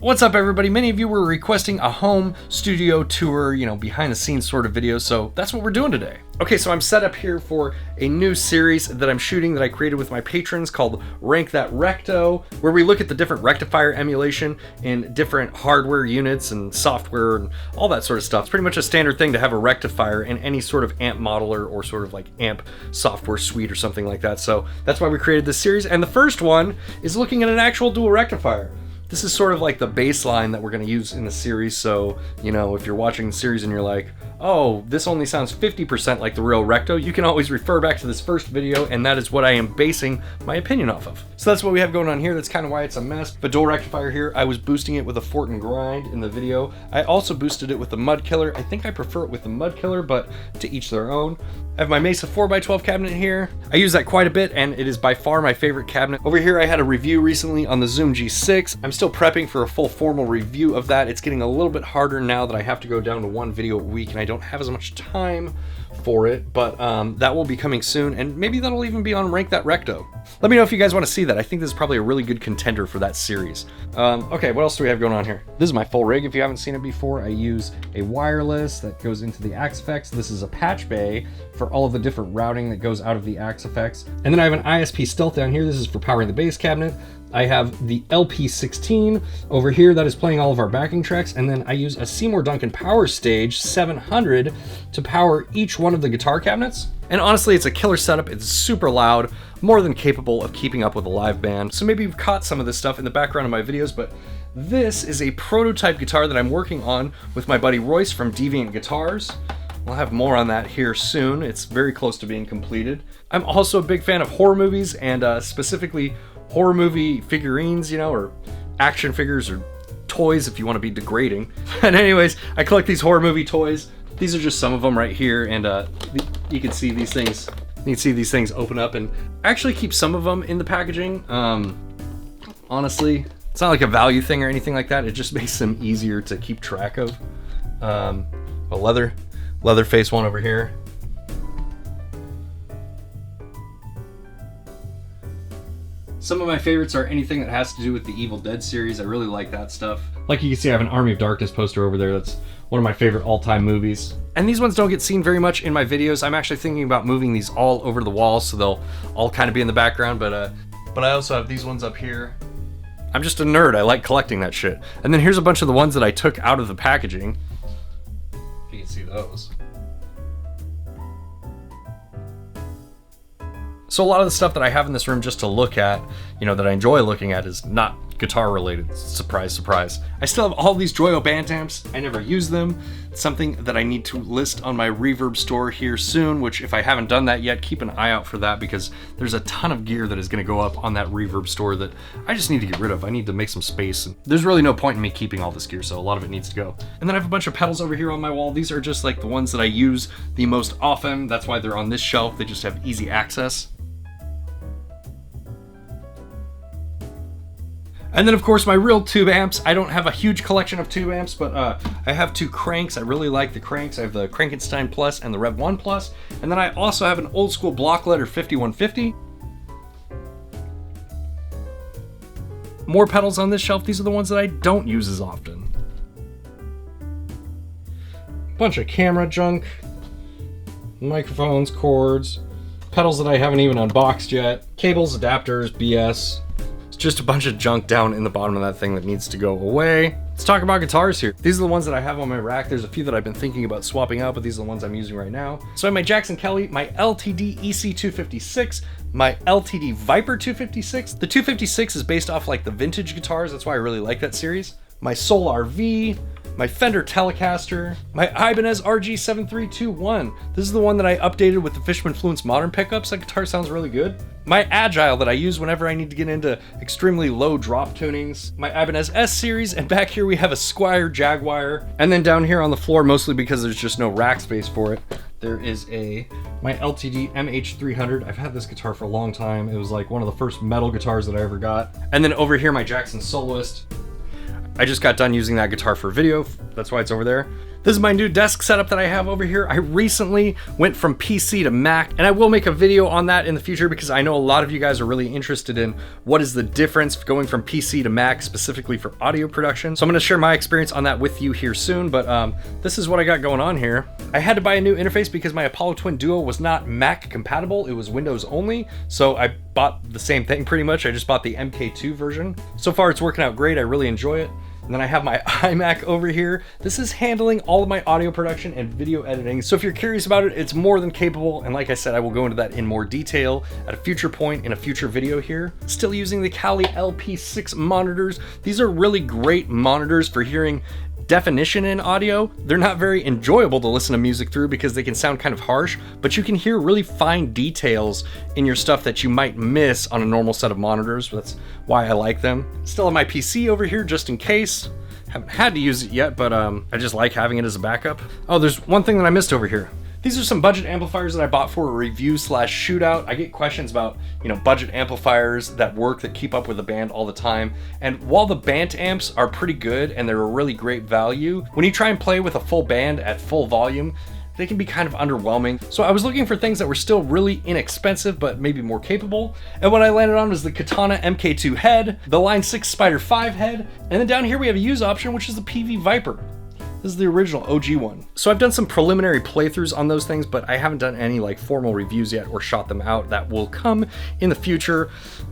What's up everybody? Many of you were requesting a home studio tour, behind the scenes sort of video, so that's what we're doing today. Okay, so I'm set up here for a new series that I'm shooting that I created with my patrons called Rank That Recto, where we look at the different rectifier emulation in different hardware units and software and all that sort of stuff. It's pretty much a standard thing to have a rectifier in any sort of amp modeler or sort of like amp software suite or something like that. So that's why we created this series, and the first one is looking at an actual dual rectifier. This is sort of like the baseline that we're going to use in the series, so, if you're watching the series and you're like, oh, this only sounds 50% like the real Recto, you can always refer back to this first video, and that is what I am basing my opinion off of. So that's what we have going on here. That's kind of why it's a mess. But dual rectifier here, I was boosting it with a Fort and Grind in the video. I also boosted it with the 𝗦𝗘𝗧𝗥𝗢𝗡. I think I prefer it with the 𝗦𝗘𝗧𝗥𝗢𝗡, but to each their own. I have my Mesa 4x12 cabinet here. I use that quite a bit, and it is by far my favorite cabinet. Over here, I had a review recently on the Zoom G6. I'm still prepping for a full formal review of that. It's getting a little bit harder now that I have to go down to one video a week, and I don't have as much time for it, but that will be coming soon, and maybe that'll even be on Rank That Recto. Let me know if you guys want to see that. I think this is probably a really good contender for that series. Okay, what else do we have going on here? This is my full rig. If you haven't seen it before, I use a wireless that goes into the Axe-Fx. This is a patch bay for all of the different routing that goes out of the Axe-Fx. And then I have an ISP Stealth down here. This is for powering the bass cabinet. I have the LP16 over here that is playing all of our backing tracks, and then I use a Seymour Duncan Power Stage 700 to power each one of the guitar cabinets. And honestly, it's a killer setup. It's super loud, more than capable of keeping up with a live band. So maybe you've caught some of this stuff in the background of my videos, but this is a prototype guitar that I'm working on with my buddy Royce from Deviant Guitars. We'll have more on that here soon. It's very close to being completed. I'm also a big fan of horror movies, and specifically horror movie figurines, or action figures or toys if you want to be degrading. And anyways, I collect these horror movie toys. These are just some of them right here, and you can see these things. You can see these things open up, and I actually keep some of them in the packaging. Honestly, it's not like a value thing or anything like that. It just makes them easier to keep track of. A leather face one over here. Some of my favorites are anything that has to do with the Evil Dead series. I really like that stuff. Like you can see, I have an Army of Darkness poster over there. That's one of my favorite all-time movies. And these ones don't get seen very much in my videos. I'm actually thinking about moving these all over the wall so they'll all kind of be in the background, but I also have these ones up here. I'm just a nerd. I like collecting that shit. And then here's a bunch of the ones that I took out of the packaging. If you can see those. So a lot of the stuff that I have in this room just to look at, that I enjoy looking at, is not guitar related. Surprise, surprise. I still have all these Joyo band amps. I never use them. It's something that I need to list on my Reverb store here soon, which if I haven't done that yet, keep an eye out for that, because there's a ton of gear that is going to go up on that Reverb store that I just need to get rid of. I need to make some space. And there's really no point in me keeping all this gear, so a lot of it needs to go. And then I have a bunch of pedals over here on my wall. These are just like the ones that I use the most often. That's why they're on this shelf. They just have easy access. And then of course my real tube amps. I don't have a huge collection of tube amps, but I have two cranks. I really like the cranks. I have the Crankenstein Plus and the Rev 1 Plus. And then I also have an old school block letter 5150. More pedals on this shelf. These are the ones that I don't use as often. Bunch of camera junk, microphones, cords, pedals that I haven't even unboxed yet, cables, adapters, BS. Just a bunch of junk down in the bottom of that thing that needs to go away. Let's talk about guitars here. These are the ones that I have on my rack. There's a few that I've been thinking about swapping out, but these are the ones I'm using right now. So I have my Jackson Kelly, my LTD EC256, my LTD Viper 256. The 256 is based off like the vintage guitars. That's why I really like that series. My Soul RV, my Fender Telecaster, my Ibanez RG7321. This is the one that I updated with the Fishman Fluence modern pickups. That guitar sounds really good. My Agile that I use whenever I need to get into extremely low drop tunings. My Ibanez S series, and back here we have a Squire Jaguar. And then down here on the floor, mostly because there's just no rack space for it, there is my LTD MH300. I've had this guitar for a long time. It was like one of the first metal guitars that I ever got. And then over here, my Jackson Soloist. I just got done using that guitar for video. That's why it's over there. This is my new desk setup that I have over here. I recently went from PC to Mac, and I will make a video on that in the future because I know a lot of you guys are really interested in what is the difference going from PC to Mac, specifically for audio production. So I'm gonna share my experience on that with you here soon, but this is what I got going on here. I had to buy a new interface because my Apollo Twin Duo was not Mac compatible, it was Windows only, so I bought the same thing pretty much. I just bought the MK2 version. So far it's working out great, I really enjoy it. And then I have my iMac over here. This is handling all of my audio production and video editing. So if you're curious about it, it's more than capable. And like I said, I will go into that in more detail at a future point in a future video here. Still using the Cali Lp6 monitors. These are really great monitors for hearing definition in audio. They're not very enjoyable to listen to music through because they can sound kind of harsh, but you can hear really fine details in your stuff that you might miss on a normal set of monitors. That's why I like them. Still have my PC over here just in case. Haven't had to use it yet, but I just like having it as a backup. Oh, there's one thing that I missed over here. These are some budget amplifiers that I bought for a review/shootout. I get questions about, budget amplifiers that work, that keep up with the band all the time. And while the band amps are pretty good and they're a really great value, when you try and play with a full band at full volume, they can be kind of underwhelming. So I was looking for things that were still really inexpensive, but maybe more capable. And what I landed on was the Katana MK2 head, the Line 6 Spider 5 head, and then down here we have a use option, which is the PV Viper. This is the original OG one. So I've done some preliminary playthroughs on those things, but I haven't done any formal reviews yet or shot them out. That will come in the future.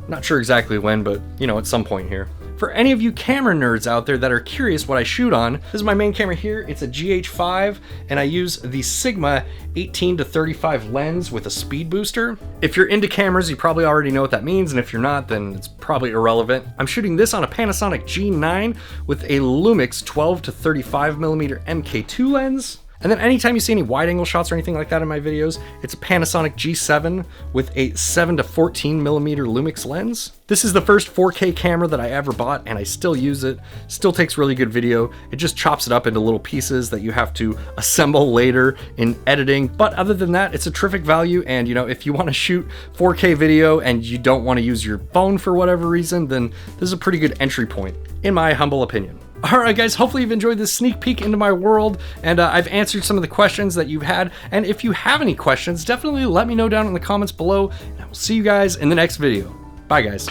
Not sure exactly when, but at some point here. For any of you camera nerds out there that are curious what I shoot on, this is my main camera here. It's a GH5, and I use the Sigma 18-35 lens with a speed booster. If you're into cameras, you probably already know what that means, and if you're not, then it's probably irrelevant. I'm shooting this on a Panasonic G9 with a Lumix 12-35mm MK2 lens. And then anytime you see any wide angle shots or anything like that in my videos, it's a Panasonic G7 with a 7-14mm Lumix lens. This is the first 4K camera that I ever bought, and I still use it. Still takes really good video. It just chops it up into little pieces that you have to assemble later in editing. But other than that, it's a terrific value. And if you want to shoot 4K video and you don't want to use your phone for whatever reason, then this is a pretty good entry point, in my humble opinion. Alright guys, hopefully you've enjoyed this sneak peek into my world, and I've answered some of the questions that you've had. And if you have any questions, definitely let me know down in the comments below, and I will see you guys in the next video. Bye guys.